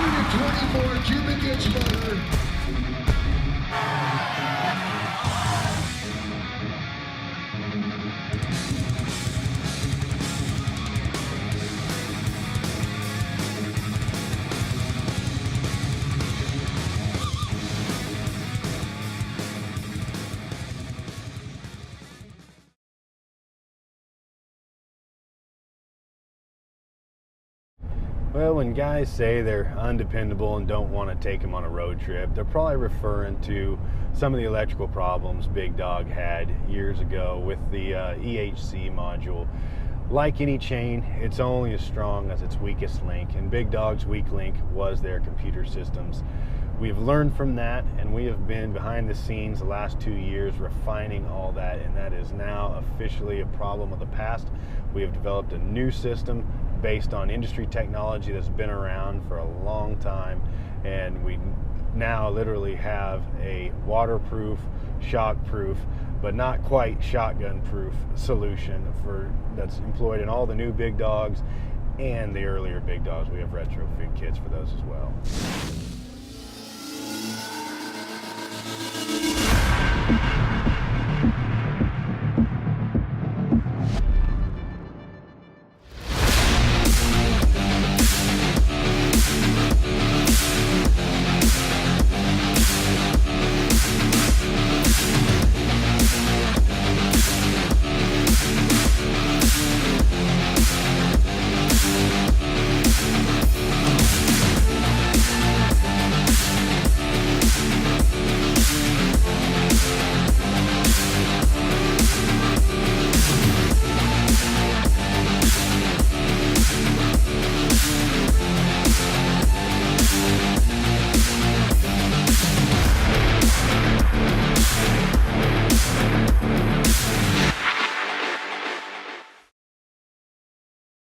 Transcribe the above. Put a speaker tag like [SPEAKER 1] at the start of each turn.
[SPEAKER 1] 124 cubic inch motor.
[SPEAKER 2] Well, when guys say they're undependable and don't want to take them on a road trip, they're probably referring to some of the electrical problems Big Dog had years ago with the EHC module. Like any chain, it's only as strong as its weakest link, and Big Dog's weak link was their computer systems. We've learned from that, and we have been behind the scenes the last 2 years refining all that, and that is now officially a problem of the past. We have developed a new system based on industry technology that's been around for a long time, and we now literally have a waterproof, shockproof, but not quite shotgun-proof solution that's employed in all the new Big Dogs and the earlier Big Dogs. We have retrofit kits for those as well.